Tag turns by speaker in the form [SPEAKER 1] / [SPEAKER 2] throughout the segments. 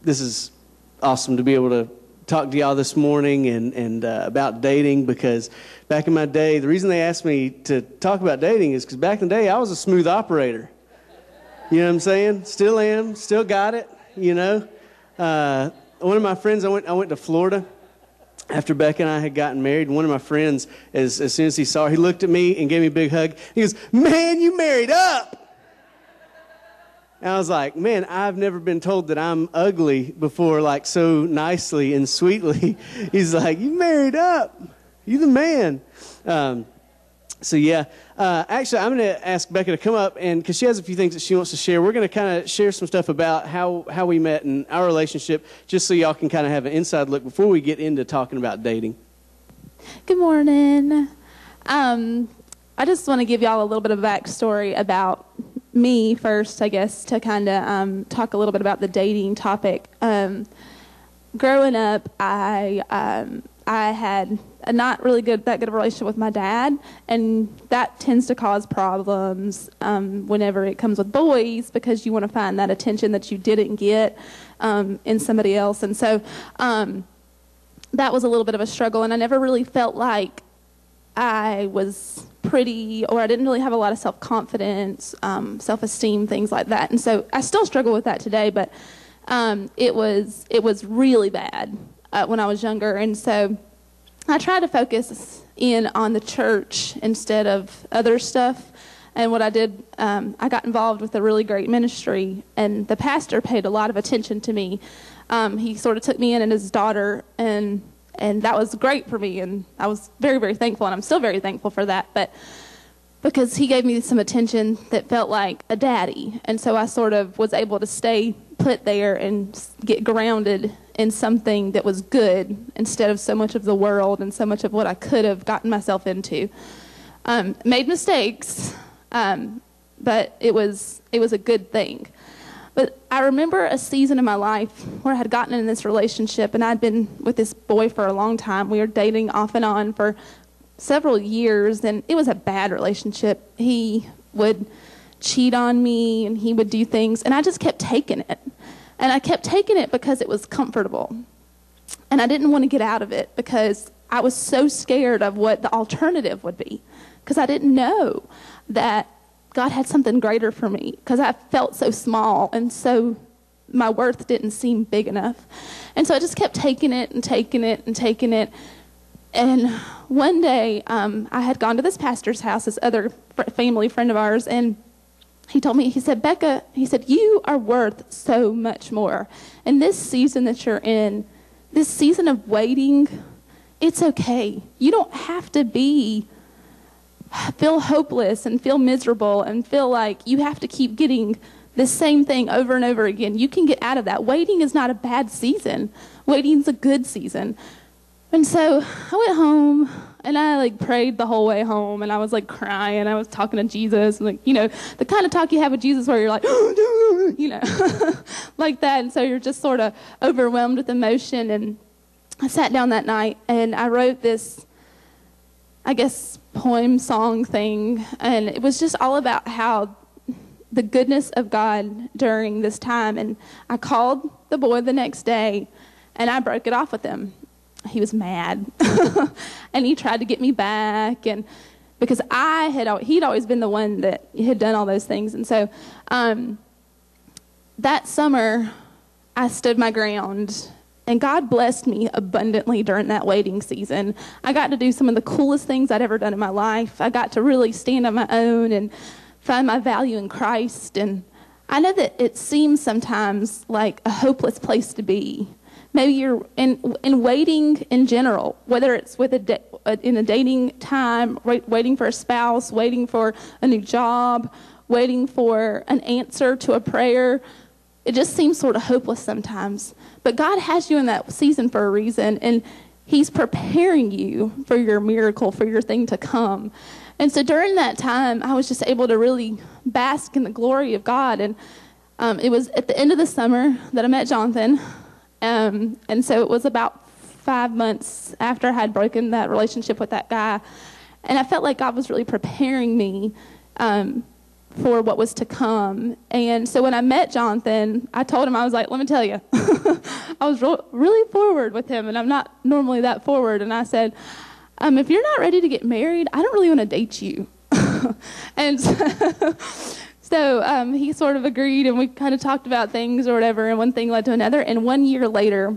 [SPEAKER 1] this is awesome to be able to talk to y'all this morning and about dating, because back in my day, the reason they asked me to talk about dating is because back in the day, I was a smooth operator. You know what I'm saying? Still am, still got it, you know. One of my friends, I went to Florida after Becca and I had gotten married. One of my friends, as soon as he saw her, he looked at me and gave me a big hug. He goes, "Man, you married up." And I was like, man, I've never been told that I'm ugly before, like so nicely and sweetly. He's like, "You married up. You the man." So yeah, actually, I'm going to ask Becca to come up, and because she has a few things that she wants to share. We're going to kind of share some stuff about how we met and our relationship, just so y'all can kind of have an inside look before we get into talking about dating.
[SPEAKER 2] Good morning. I just want to give y'all a little bit of a backstory about me first, I guess, to kind of talk a little bit about the dating topic. Growing up, I had a not really that good of a relationship with my dad, and that tends to cause problems whenever it comes with boys, because you want to find that attention that you didn't get in somebody else. And so that was a little bit of a struggle, and I never really felt like I was pretty, or I didn't really have a lot of self-confidence, self-esteem, things like that. And so I still struggle with that today, but it was really bad when I was younger. And so I tried to focus in on the church instead of other stuff. And what I did, I got involved with a really great ministry, and the pastor paid a lot of attention to me. He sort of took me in and his daughter, and that was great for me, and I was very, very thankful, and I'm still very thankful for that. But because he gave me some attention that felt like a daddy, and so I sort of was able to stay put there and get grounded in something that was good instead of so much of the world and so much of what I could have gotten myself into. Made mistakes, but it was a good thing. But I remember a season in my life where I had gotten in this relationship, and I'd been with this boy for a long time. We were dating off and on for several years, and it was a bad relationship. He would cheat on me, and he would do things, and I just kept taking it. And I kept taking it because it was comfortable. And I didn't want to get out of it because I was so scared of what the alternative would be, because I didn't know that God had something greater for me, because I felt so small, and so my worth didn't seem big enough. And so I just kept taking it and taking it and taking it. And one day I had gone to this pastor's house, this other family friend of ours, and he told me, he said, "Becca," he said, "you are worth so much more. And this season that you're in, this season of waiting, it's okay. You don't have to feel hopeless and feel miserable and feel like you have to keep getting the same thing over and over again. You can get out of that. Waiting is not a bad season. Waiting's a good season." And so I went home, and I prayed the whole way home, and I was crying. I was talking to Jesus, and the kind of talk you have with Jesus where you're like, like that. And so you're just sort of overwhelmed with emotion. And I sat down that night, and I wrote this, I guess, poem song thing, and it was just all about how the goodness of God during this time. And I called the boy the next day, and I broke it off with him. He was mad, and he tried to get me back, and because he'd always been the one that had done all those things. And so that summer I stood my ground, and God blessed me abundantly during that waiting season. I got to do some of the coolest things I'd ever done in my life. I got to really stand on my own and find my value in Christ. And I know that it seems sometimes like a hopeless place to be. Maybe you're in waiting in general, whether it's with in a dating time, waiting for a spouse, waiting for a new job, waiting for an answer to a prayer. It just seems sort of hopeless sometimes. But God has you in that season for a reason, and he's preparing you for your miracle, for your thing to come. And so during that time, I was just able to really bask in the glory of God. And it was at the end of the summer that I met Jonathan. And so it was about 5 months after I had broken that relationship with that guy. And I felt like God was really preparing me for what was to come. And so when I met Jonathan, I told him, I was like, let me tell you, I was really forward with him, and I'm not normally that forward. And I said, if you're not ready to get married, I don't really want to date you. And so he sort of agreed, and we kind of talked about things or whatever, and one thing led to another. And 1 year later,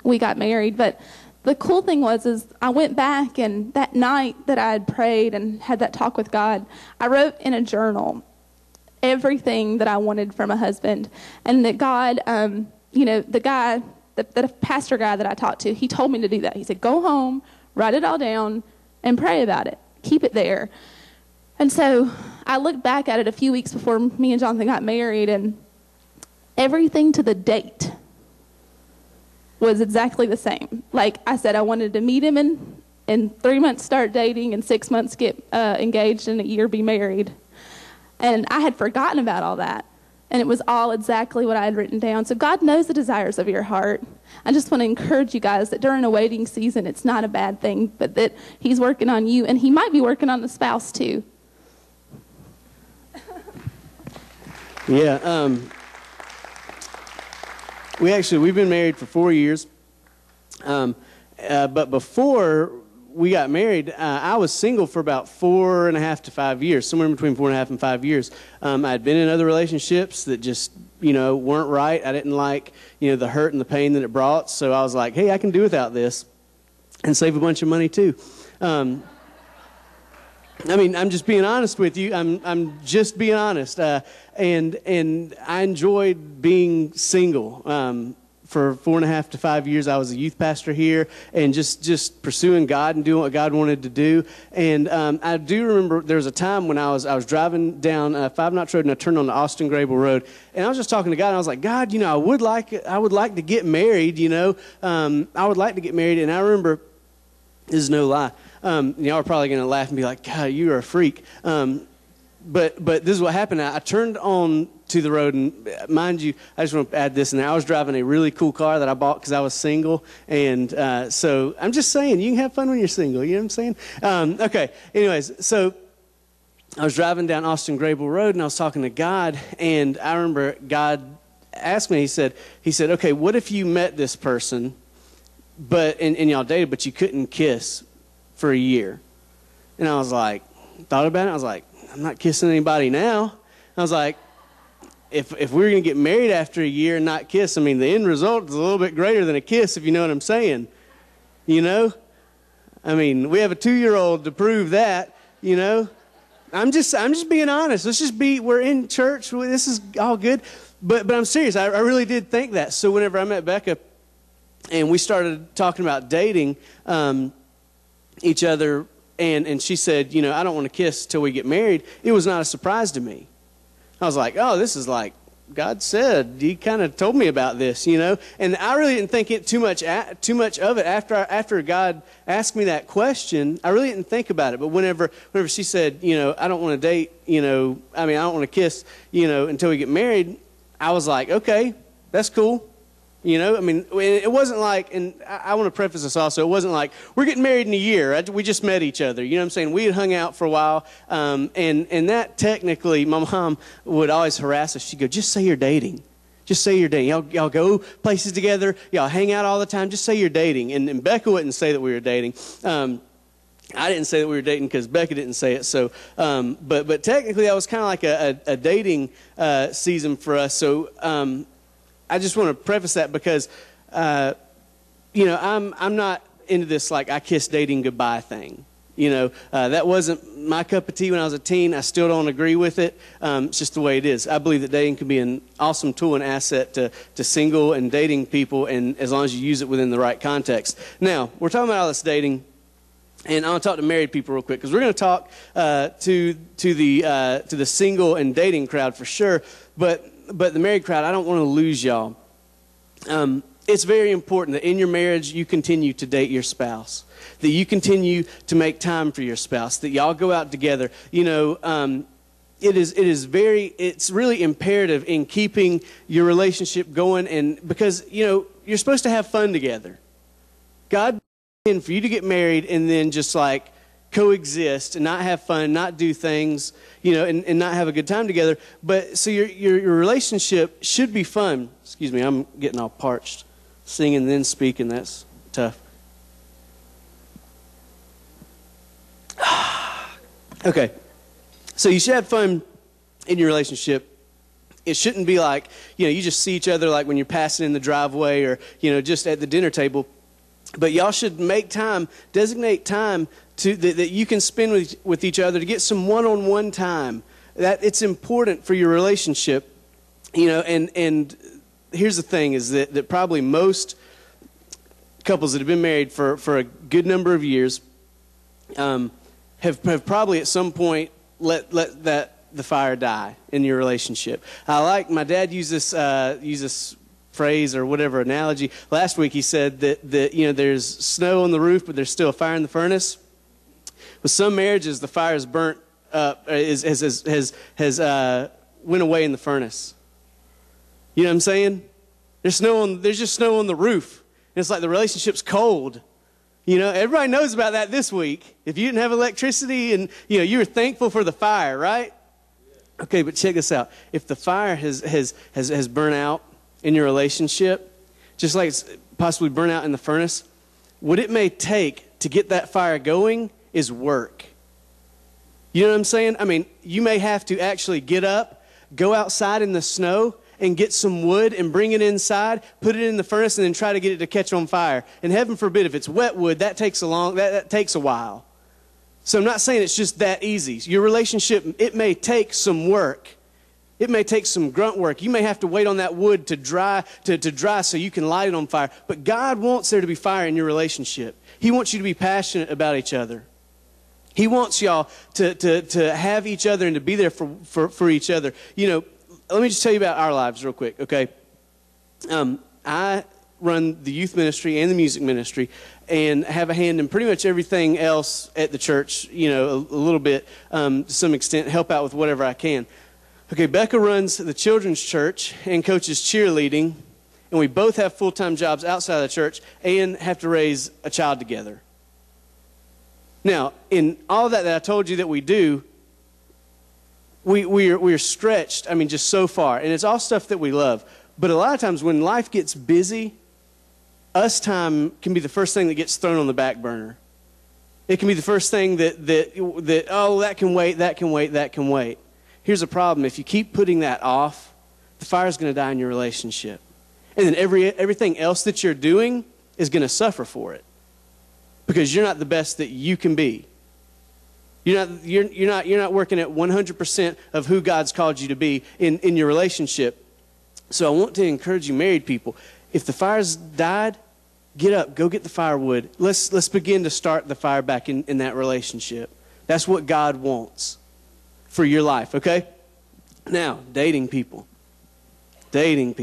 [SPEAKER 2] we got married. But the cool thing is I went back, and that night that I had prayed and had that talk with God, I wrote in a journal everything that I wanted from a husband. And that God, the guy, the pastor guy that I talked to, he told me to do that. He said, go home, write it all down, and pray about it. Keep it there. And so I looked back at it a few weeks before me and Jonathan got married, and everything to the date was exactly the same. Like I said, I wanted to meet him in 3 months start dating, and 6 months get engaged, and a year be married. And I had forgotten about all that. And it was all exactly what I had written down. So God knows the desires of your heart. I just want to encourage you guys that during a waiting season, it's not a bad thing, but that he's working on you, and he might be working on the spouse too.
[SPEAKER 1] Yeah, we've been married for 4 years, but before we got married, I was single for about 4.5 to 5 years, somewhere in between 4.5 and 5 years. I'd been in other relationships that just, weren't right. I didn't like, the hurt and the pain that it brought, so I was like, hey, I can do without this and save a bunch of money too. I'm just being honest with you. I'm just being honest. And I enjoyed being single. For 4.5 to 5 years, I was a youth pastor here, and just pursuing God and doing what God wanted to do. And I do remember there was a time when I was driving down 5 Notch Road, and I turned on the Austin Grable Road, and I was just talking to God, and I was like, God, I would like to get married. I would like to get married, and I remember, this is no lie. Y'all are probably going to laugh and be like, God, you are a freak. But this is what happened. I turned on to the road, and mind you, I just want to add this in there. I was driving a really cool car that I bought because I was single, and so I'm just saying, you can have fun when you're single. You know what I'm saying? Okay. Anyways, so I was driving down Austin Grable Road, and I was talking to God, and I remember God asked me. He said, okay, what if you met this person, and y'all dated, but you couldn't kiss for a year? And I was like, thought about it. I was like, I'm not kissing anybody now. I was like, if we're going to get married after a year and not kiss, the end result is a little bit greater than a kiss, if you know what I'm saying. We have a 2-year-old to prove that, I'm just being honest. We're in church. This is all good. But I'm serious. I really did think that. So whenever I met Becca and we started talking about dating each other, and she said, I don't want to kiss till we get married, it was not a surprise to me. I was like, oh, this is like God said. He kind of told me about this, And I really didn't think it too much of it after God asked me that question. I really didn't think about it. But whenever she said, I don't want to date, I don't want to kiss, until we get married, I was like, okay, that's cool. It wasn't like, and I want to preface this also, it wasn't like, we're getting married in a year. We just met each other. You know what I'm saying? We had hung out for a while. And that technically, my mom would always harass us. She'd go, just say you're dating. Just say you're dating. Y'all go places together. Y'all hang out all the time. Just say you're dating. And Becca wouldn't say that we were dating. I didn't say that we were dating because Becca didn't say it. So, but technically, that was kind of like a dating season for us. So, I just want to preface that because, I'm not into this like I kiss dating goodbye thing. That wasn't my cup of tea when I was a teen. I still don't agree with it. It's just the way it is. I believe that dating can be an awesome tool and asset to single and dating people, and as long as you use it within the right context. Now, we're talking about all this dating, and I want to talk to married people real quick because we're going to talk to the single and dating crowd for sure, but the married crowd, I don't want to lose y'all. It's very important that in your marriage you continue to date your spouse, that you continue to make time for your spouse, that y'all go out together. It's really imperative in keeping your relationship going, and because you're supposed to have fun together. God intended for you to get married and then just like coexist and not have fun, not do things, and not have a good time together. But so your relationship should be fun. Excuse me, I'm getting all parched. Singing then speaking, that's tough. Okay, so you should have fun in your relationship. It shouldn't be like, you just see each other like when you're passing in the driveway or, just at the dinner table. But y'all should make time, designate time that you can spend with each other to get some one-on-one time. That it's important for your relationship, and here's the thing is that probably most couples that have been married for a good number of years have probably at some point let the fire die in your relationship. My dad used this phrase or whatever analogy last week. He said that there's snow on the roof, but there's still a fire in the furnace. With some marriages, the fire is burnt up, has went away in the furnace. You know what I'm saying? There's just snow on the roof, and it's like the relationship's cold. Everybody knows about that this week. If you didn't have electricity and you were thankful for the fire, right? Okay, but check this out. If the fire has burnt out in your relationship, just like it's possibly burnt out in the furnace, what it may take to get that fire going is work. You know what I'm saying? I mean, you may have to actually get up, go outside in the snow, and get some wood and bring it inside, put it in the furnace, and then try to get it to catch on fire. And heaven forbid, if it's wet wood, that takes a while. So I'm not saying it's just that easy. Your relationship, it may take some work. It may take some grunt work. You may have to wait on that wood to dry so you can light it on fire. But God wants there to be fire in your relationship. He wants you to be passionate about each other. He wants y'all to have each other and to be there for each other. Let me just tell you about our lives real quick, okay? I run the youth ministry and the music ministry and have a hand in pretty much everything else at the church, a little bit, to some extent, help out with whatever I can. Okay, Becca runs the children's church and coaches cheerleading, and we both have full-time jobs outside of the church and have to raise a child together. Now, in all that I told you that we do, we're stretched, just so far. And it's all stuff that we love. But a lot of times when life gets busy, us time can be the first thing that gets thrown on the back burner. It can be the first thing that that can wait, that can wait, that can wait. Here's the problem. If you keep putting that off, the fire's going to die in your relationship. And then everything else that you're doing is going to suffer for it. Because you're not the best that you can be. You're not working at 100% of who God's called you to be in your relationship. So I want to encourage you married people, if the fire's died, get up, go get the firewood. Let's begin to start the fire back in that relationship. That's what God wants for your life, okay? Now, dating people. Dating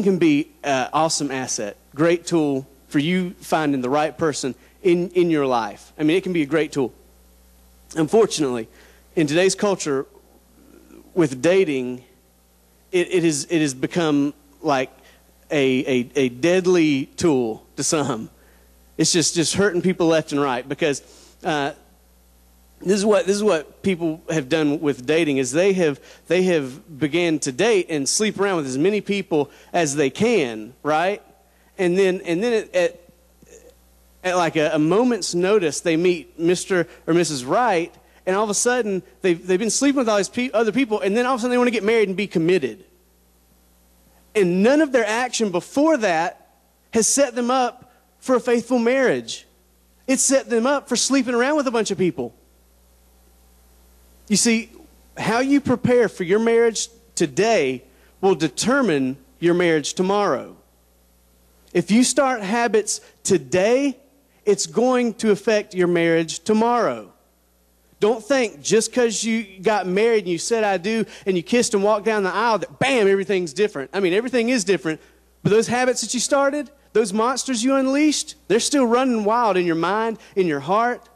[SPEAKER 1] can be an awesome asset, great tool for you finding the right person in your life. It can be a great tool. Unfortunately, in today's culture, with dating, it has become like a deadly tool to some. It's just hurting people left and right because this is what people have done with dating is they have began to date and sleep around with as many people as they can, right? And then at like a moment's notice, they meet Mr. or Mrs. Right, and all of a sudden, they've been sleeping with all these other people, and then all of a sudden they want to get married and be committed. And none of their action before that has set them up for a faithful marriage. It's set them up for sleeping around with a bunch of people. You see, how you prepare for your marriage today will determine your marriage tomorrow. If you start habits today, it's going to affect your marriage tomorrow. Don't think just because you got married and you said I do and you kissed and walked down the aisle that bam, everything's different. Everything is different. But those habits that you started, those monsters you unleashed, they're still running wild in your mind, in your heart.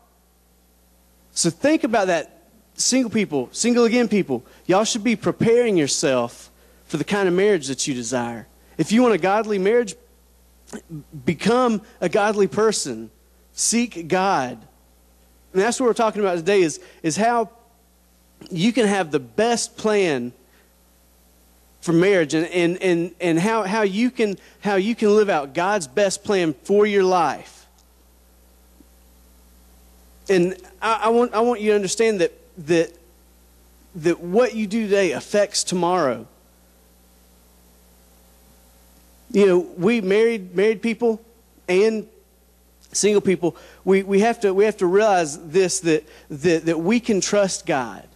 [SPEAKER 1] So think about that. Single people, single again people, y'all should be preparing yourself for the kind of marriage that you desire. If you want a godly marriage, become a godly person Seek God. And that's what we're talking about today is how you can have the best plan for marriage and how you can live out God's best plan for your life. And I want you to understand that what you do today affects tomorrow. You know, we married people and single people, we have to realize this, that we can trust God.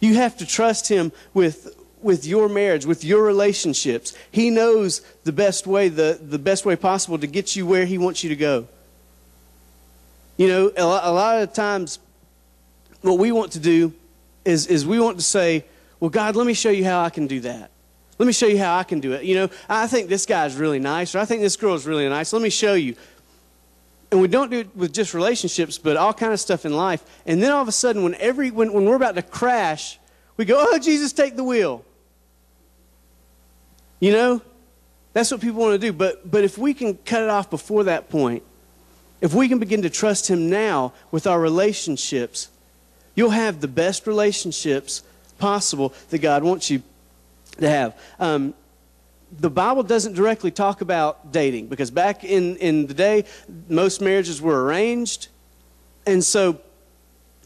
[SPEAKER 1] You have to trust Him with your marriage, with your relationships. He knows the best way, the best way possible to get you where He wants you to go. You know, a lot of times what we want to do is we want to say, well, God, let me show you how I can do that. Let me show you how I can do it. You know, I think this guy's really nice, or I think this girl is really nice. Let me show you. And we don't do it with just relationships, but all kind of stuff in life. And then all of a sudden, when we're about to crash, we go, oh, Jesus, take the wheel. You know, that's what people want to do. But if we can cut it off before that point, if we can begin to trust Him now with our relationships, you'll have the best relationships possible that God wants you to have. The Bible doesn't directly talk about dating, because back in the day, most marriages were arranged. And so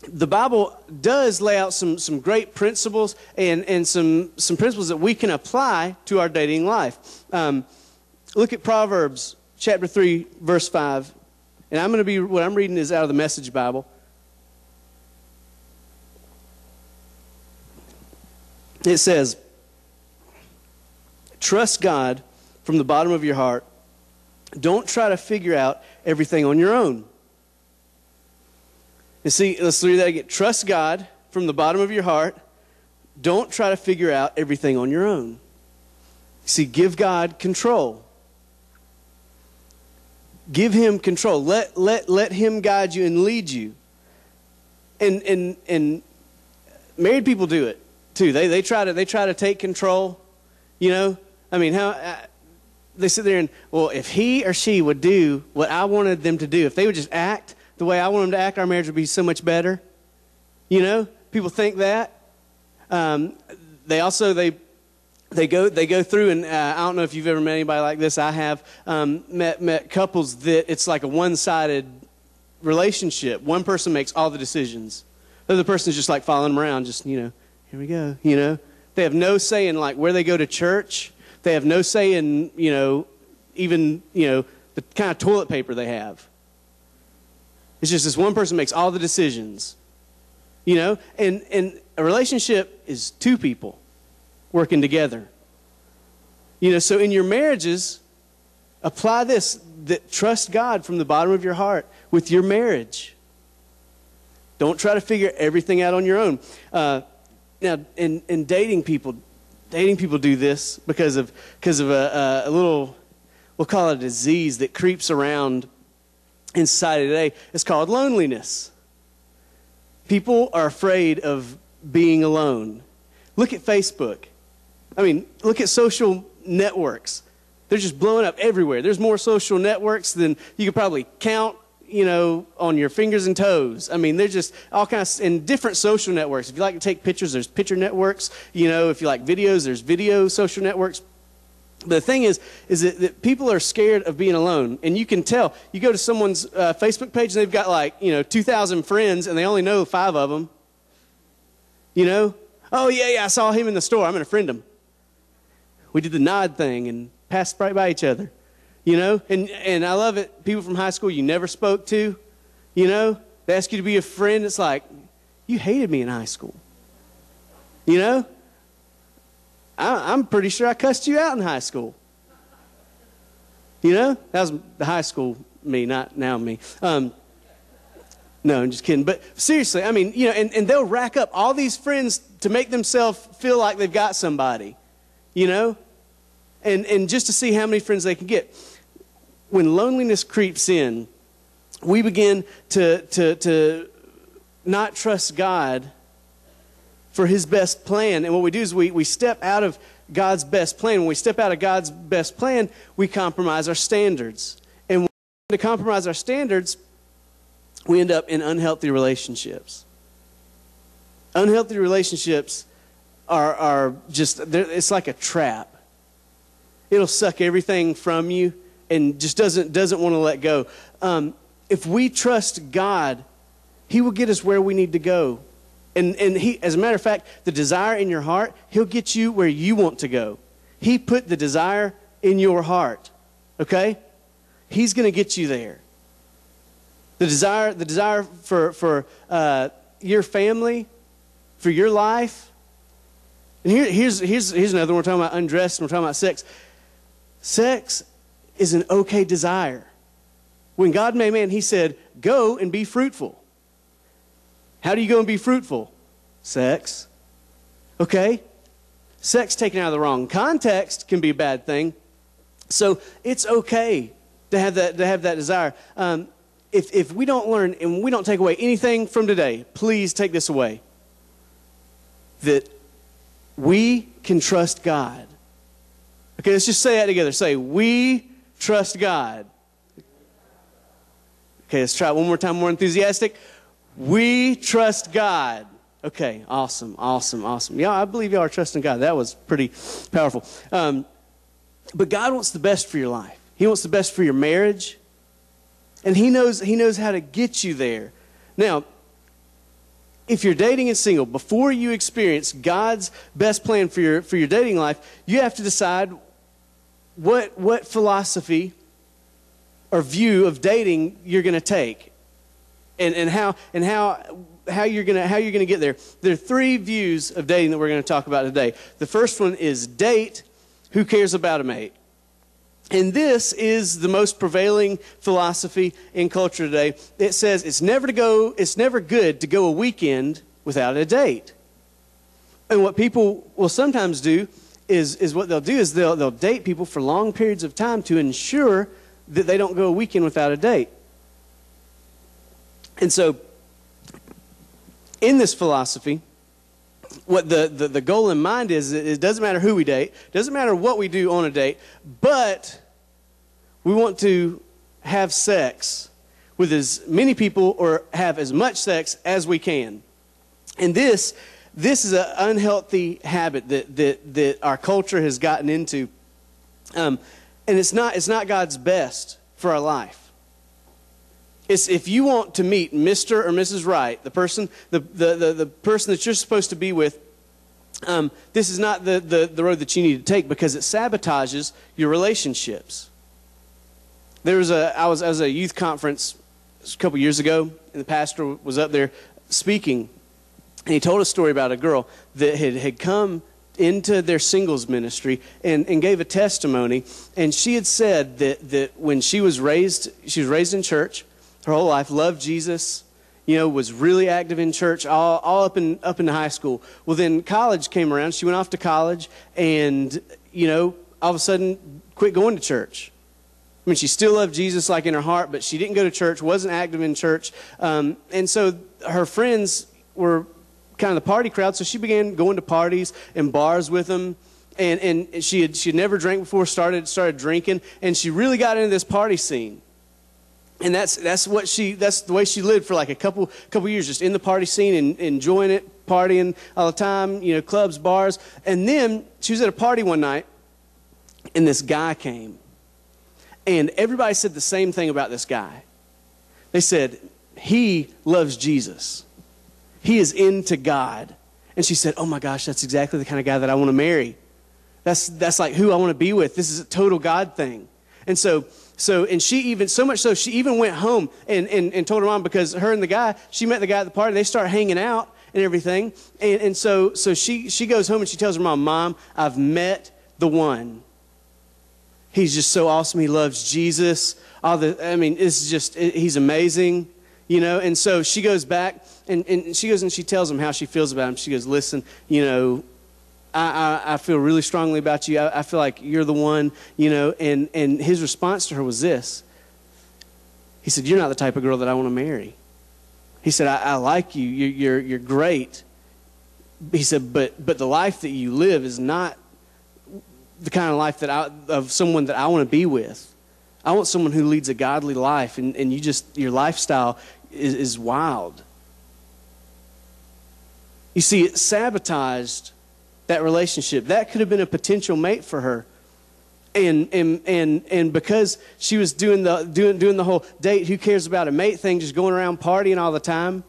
[SPEAKER 1] the Bible does lay out some great principles and some principles that we can apply to our dating life. Look at Proverbs chapter 3, verse 5. And what I'm reading is out of the Message Bible. It says, trust God from the bottom of your heart. Don't try to figure out everything on your own. You see, let's read that again. Trust God from the bottom of your heart. Don't try to figure out everything on your own. See, give God control. Give Him control. Let Him guide you and lead you. And married people do it too. They try to take control. You know, I mean, they sit there and, well, if he or she would do what I wanted them to do, if they would just act the way I want them to act, our marriage would be so much better. You know, people think that. They go through, and I don't know if you've ever met anybody like this. I have met couples that it's like a one-sided relationship. One person makes all the decisions. The other person is just like following them around, just, you know, here we go, you know. They have no say in like where they go to church. They have no say in, you know, even, you know, the kind of toilet paper they have. It's just this one person makes all the decisions. You know, and a relationship is two people working together. You know, so in your marriages, apply this, that trust God from the bottom of your heart with your marriage. Don't try to figure everything out on your own. Now, in dating people do this because of a little, we'll call it a disease that creeps around in society today. It's called loneliness. People are afraid of being alone. Look at Facebook. I mean, look at social networks. They're just blowing up everywhere. There's more social networks than you could probably count, you know, on your fingers and toes. I mean, they're just all kinds in different social networks. If you like to take pictures, there's picture networks. You know, if you like videos, there's video social networks. But the thing is that people are scared of being alone. And you can tell. You go to someone's Facebook page, and they've got like, you know, 2,000 friends, and they only know 5 of them. You know? Oh, yeah, I saw him in the store. I'm going to friend him. We did the nod thing and passed right by each other. You know? And I love it. People from high school you never spoke to, you know? They ask you to be a friend. It's like, you hated me in high school. You know? I'm pretty sure I cussed you out in high school. You know? That was the high school me, not now me. No, I'm just kidding. But seriously, I mean, you know, and they'll rack up all these friends to make themselves feel like they've got somebody, you know? And just to see how many friends they can get. When loneliness creeps in, we begin to not trust God for His best plan. And what we do is we step out of God's best plan. When we step out of God's best plan, we compromise our standards. And when to compromise our standards, we end up in unhealthy relationships. Unhealthy relationships are just, it's like a trap. It'll suck everything from you and just doesn't want to let go. If we trust God, He will get us where we need to go. And He, as a matter of fact, the desire in your heart, He'll get you where you want to go. He put the desire in your heart, okay? He's going to get you there. The desire for your family, for your life. And here's another one. We're talking about undressed and we're talking about sex. Sex is an okay desire. When God made man, He said, go and be fruitful. How do you go and be fruitful? Sex. Okay? Sex taken out of the wrong context can be a bad thing. So it's okay to have that desire. If we don't learn and we don't take away anything from today, please take this away. That we can trust God. Okay, let's just say that together. Say, we trust God. Okay, let's try it one more time, more enthusiastic. We trust God. Okay, awesome. Yeah, I believe y'all are trusting God. That was pretty powerful. But God wants the best for your life. He wants the best for your marriage. And He knows how to get you there. Now, if you're dating and single, before you experience God's best plan for your dating life, you have to decide what philosophy or view of dating you're going to take, and how you're going to get there. There are 3 views of dating that we're going to talk about today. The first one is date. Who cares about a mate? And this is the most prevailing philosophy in culture today. It says it's never good to go a weekend without a date. And what people will sometimes do is what they'll do is they'll date people for long periods of time to ensure that they don't go a weekend without a date. And so in this philosophy, what the goal in mind is, it doesn't matter who we date, doesn't matter what we do on a date, but we want to have sex with as many people or have as much sex as we can. And this is an unhealthy habit that our culture has gotten into. And it's not God's best for our life. It's if you want to meet Mr. or Mrs. Right, the person that you're supposed to be with, this is not the road that you need to take, because it sabotages your relationships. I was at a youth conference a couple years ago, and the pastor was up there speaking, and he told a story about a girl that had come into their singles ministry and gave a testimony, and she had said that when she was raised in church her whole life, loved Jesus, was really active in church all up into high school. Well, then college came around. She went off to college and, all of a sudden quit going to church. I mean, she still loved Jesus like in her heart, but she didn't go to church, wasn't active in church. And so her friends were kind of the party crowd, so she began going to parties and bars with them. And she had never drank before, started drinking, and she really got into this party scene. And that's the way she lived for like a couple years, just in the party scene and enjoying it, partying all the time, clubs, bars. And then she was at a party one night, and this guy came. And everybody said the same thing about this guy. They said, he loves Jesus. He is into God. And she said, oh my gosh, that's exactly the kind of guy that I want to marry. That's like who I want to be with. This is a total God thing. And and she even, so much so, she even went home and told her mom, because her and the guy, she met the guy at the party, they start hanging out and everything. And so she goes home and she tells her mom, I've met the one. He's just so awesome. He loves Jesus. It's just, he's amazing, And so she goes back and she goes and she tells him how she feels about him. She goes, listen, I feel really strongly about you. I feel like you're the one, And his response to her was this. He said, you're not the type of girl that I want to marry. He said, I like you. You're great. He said, but the life that you live is not the kind of life of someone that I want to be with. I want someone who leads a godly life, and your lifestyle is wild. You see, it sabotaged that relationship. That could have been a potential mate for her. And because she was doing the whole date, who cares about a mate thing, just going around partying all the time,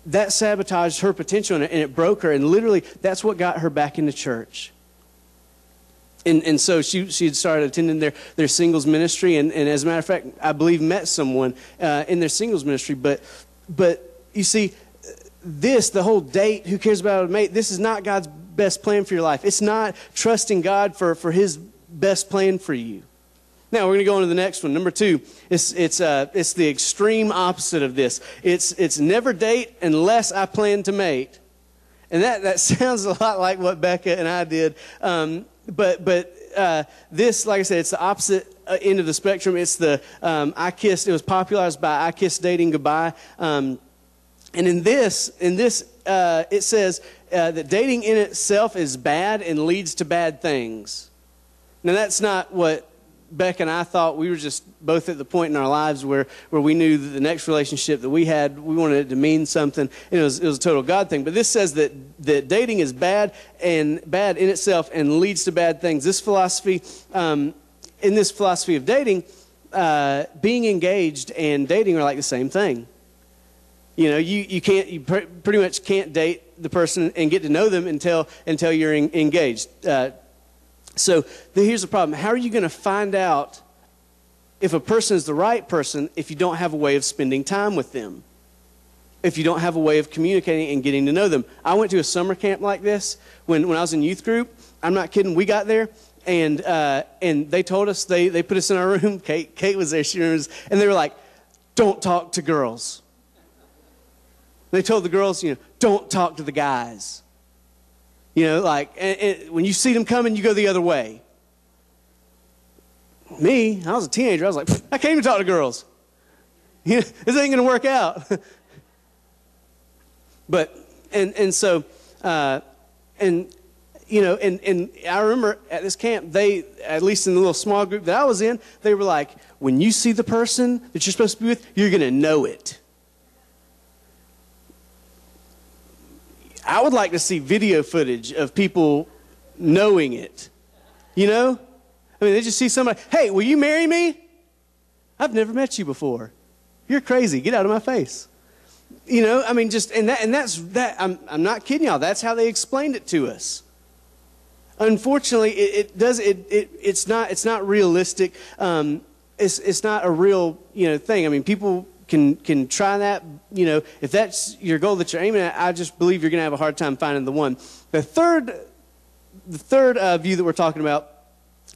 [SPEAKER 1] that sabotaged her potential, and it broke her. And literally, that's what got her back into church. And so she had started attending their singles ministry, and as a matter of fact, I believe met someone in their singles ministry. But you see, the whole date, who cares about a mate, this is not God's best plan for your life. It's not trusting God for his best plan for you. Now we're going to go on to the next one. Number 2, it's the extreme opposite of this. It's never date unless I plan to mate. And that sounds a lot like what Becca and I did. But this, like I said, it's the opposite end of the spectrum. It's the I kissed. It was popularized by I kissed dating goodbye. And in this, it says that dating in itself is bad and leads to bad things. Now, that's not what Beck and I thought. We were just both at the point in our lives where we knew that the next relationship that we had, we wanted it to mean something. And it was a total God thing. But this says that dating is bad in itself and leads to bad things. This philosophy, in this philosophy of dating, being engaged and dating are like the same thing. You pretty much can't date the person and get to know them until you're engaged. So here's the problem. How are you going to find out if a person is the right person if you don't have a way of spending time with them? If you don't have a way of communicating and getting to know them? I went to a summer camp like this when I was in youth group. I'm not kidding. We got there, and they told us, they put us in our room. Kate was there. She remembers, and they were like, don't talk to girls. They told the girls, don't talk to the guys. When you see them coming, you go the other way. Me, I was a teenager. I was like, I can't even talk to girls. This ain't going to work out. But, so I remember at this camp, at least in the little small group that I was in, they were like, when you see the person that you're supposed to be with, you're going to know it. I would like to see video footage of people knowing it. I mean, they just see somebody, hey, will you marry me? I've never met you before. You're crazy. Get out of my face. I mean, I'm not kidding y'all. That's how they explained it to us. Unfortunately, it's not realistic. It's not a real, thing. I mean, people can try that, if that's your goal that you're aiming at. I just believe you're going to have a hard time finding the one. The third view that we're talking about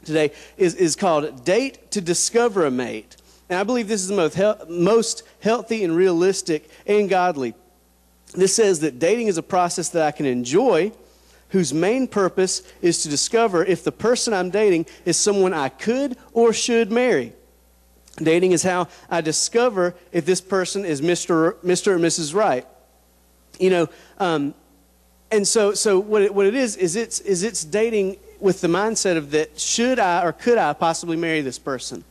[SPEAKER 1] today is called date to discover a mate. And I believe this is the most healthy and realistic and godly. This says that dating is a process that I can enjoy, whose main purpose is to discover if the person I'm dating is someone I could or should marry. Dating is how I discover if this person is Mr. or Mrs. Right. And so what it is it's dating with the mindset of that should I or could I possibly marry this person?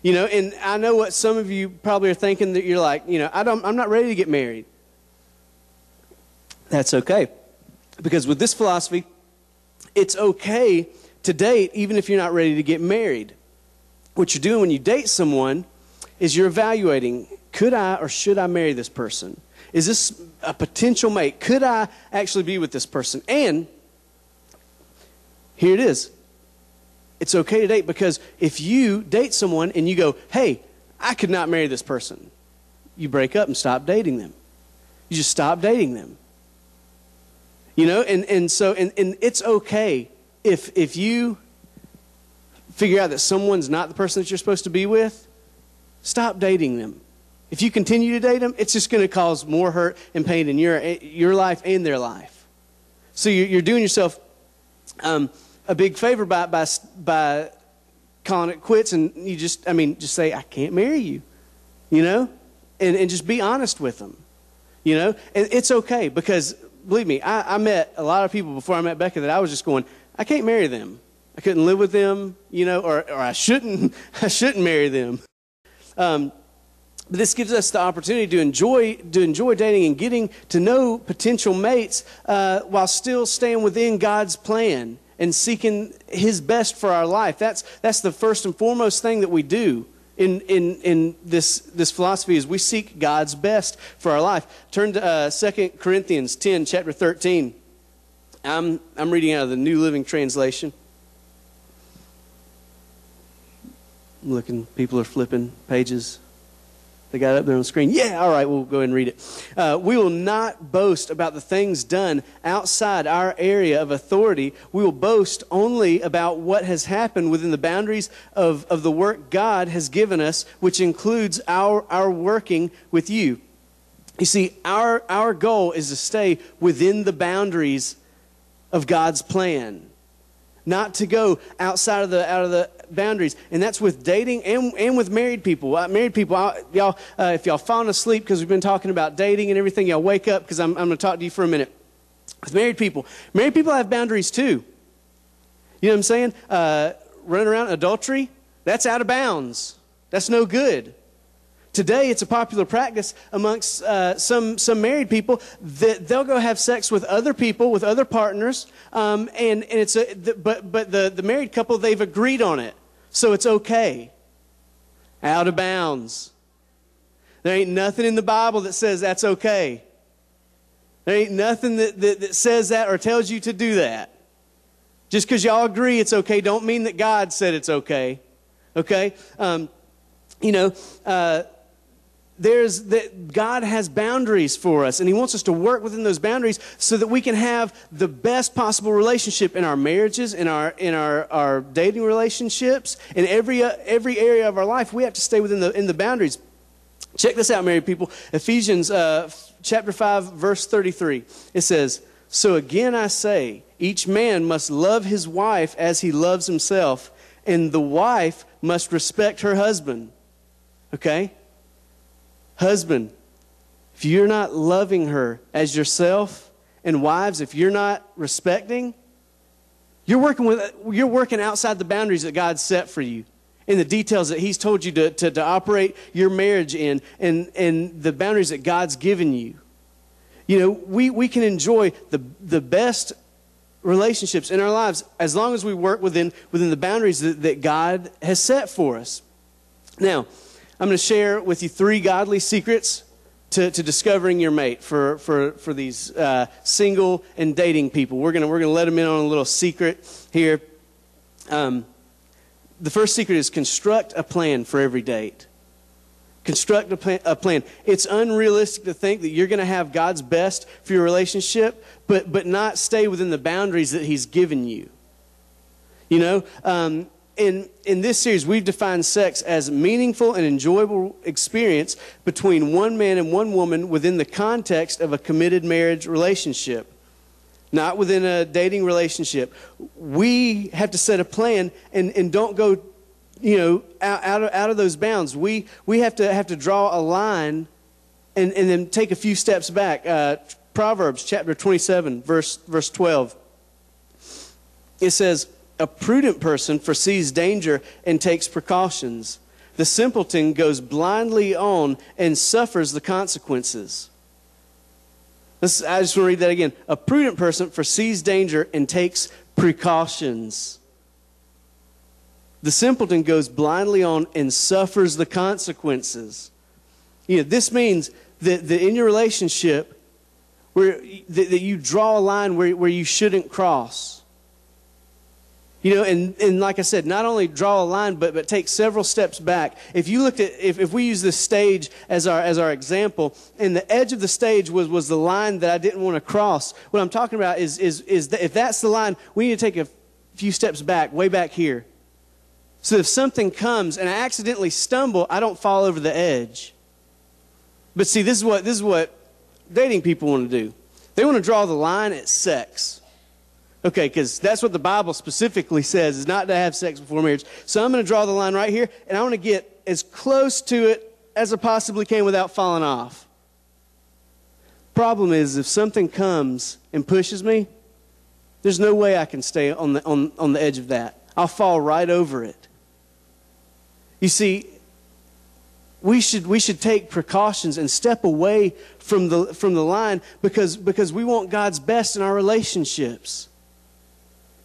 [SPEAKER 1] And I know what some of you probably are thinking, that you're like, I'm not ready to get married. That's okay. Because with this philosophy, it's okay to date even if you're not ready to get married. What you're doing when you date someone is you're evaluating, could I or should I marry this person? Is this a potential mate? Could I actually be with this person? And here it is. It's okay to date, because if you date someone and you go, hey, I could not marry this person, you break up and stop dating them. You just stop dating them. And so it's okay if you figure out that someone's not the person that you're supposed to be with, stop dating them. If you continue to date them, it's just going to cause more hurt and pain in your life and their life. So you're doing yourself a big favor by calling it quits, and you just say, I can't marry you, and just be honest with them, and it's okay, because believe me, I met a lot of people before I met Becca that I was just going, I can't marry them. I couldn't live with them, or I shouldn't marry them. But this gives us the opportunity to enjoy dating and getting to know potential mates while still staying within God's plan and seeking His best for our life. That's the first and foremost thing that we do in this philosophy, is we seek God's best for our life. Turn to 2 Corinthians 10, chapter 13. I'm reading out of the New Living Translation. I'm looking, people are flipping pages. They got it up there on the screen. Yeah, all right, we'll go ahead and read it. We will not boast about the things done outside our area of authority. We will boast only about what has happened within the boundaries of the work God has given us, which includes our working with you. You see, our goal is to stay within the boundaries of God's plan, not to go outside of the boundaries. And that's with dating and with married people. Married people, y'all, if y'all fallen asleep because we've been talking about dating and everything, y'all wake up, because I'm going to talk to you for a minute. With married people have boundaries too. You know what I'm saying? Running around adultery, that's out of bounds. That's no good. Today, it's a popular practice amongst some married people that they'll go have sex with other people, with other partners, but the married couple, they've agreed on it, so it's okay. Out of bounds. There ain't nothing in the Bible that says that's okay. There ain't nothing that says that or tells you to do that. Just because y'all agree it's okay, don't mean that God said it's okay. Okay? God has boundaries for us, and He wants us to work within those boundaries so that we can have the best possible relationship in our marriages, in our dating relationships, in every area of our life. We have to stay within the boundaries. Check this out, married people. Ephesians chapter 5, verse 33. It says, "So again I say, each man must love his wife as he loves himself, and the wife must respect her husband." Okay? Husband, if you're not loving her as yourself, and wives, if you're not respecting, you're working outside the boundaries that God set for you, in the details that He's told you to operate your marriage in, and the boundaries that God's given you. You know, we can enjoy the best relationships in our lives as long as we work within the boundaries that God has set for us. Now, I'm going to share with you 3 godly secrets to discovering your mate for these single and dating people. We're going to let them in on a little secret here. The first secret is construct a plan for every date. Construct a plan. It's unrealistic to think that you're going to have God's best for your relationship, but not stay within the boundaries that He's given you. You know, in this series, we've defined sex as a meaningful and enjoyable experience between one man and one woman within the context of a committed marriage relationship, not within a dating relationship. We have to set a plan and don't go, out of those bounds. We have to draw a line and then take a few steps back. Proverbs chapter 27, verse 12. It says, "A prudent person foresees danger and takes precautions. The simpleton goes blindly on and suffers the consequences." I just want to read that again. A prudent person foresees danger and takes precautions. The simpleton goes blindly on and suffers the consequences. This means that in your relationship, that you draw a line where you shouldn't cross. And like I said, not only draw a line, but take several steps back. If you looked at, if we use this stage as our example, and the edge of the stage was the line that I didn't want to cross, what I'm talking about is that if that's the line, we need to take a few steps back, way back here. So if something comes and I accidentally stumble, I don't fall over the edge. But see, this is what dating people want to do. They want to draw the line at sex. Okay, because that's what the Bible specifically says, is not to have sex before marriage. So I'm going to draw the line right here, and I want to get as close to it as I possibly can without falling off. Problem is, if something comes and pushes me, there's no way I can stay on the edge of that. I'll fall right over it. You see, we should take precautions and step away from the line because we want God's best in our relationships.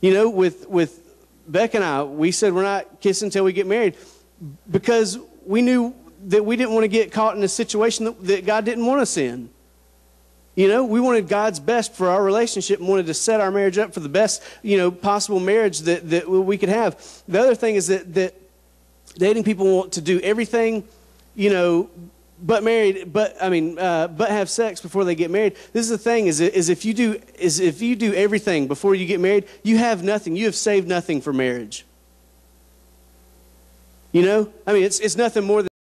[SPEAKER 1] You know, with Beck and I, we said we're not kissing until we get married because we knew that we didn't want to get caught in a situation that God didn't want us in. You know, we wanted God's best for our relationship and wanted to set our marriage up for the best, possible marriage that we could have. The other thing is that dating people want to do everything, but have sex before they get married. This is the thing: is if you do everything before you get married, you have nothing. You have saved nothing for marriage. It's nothing more than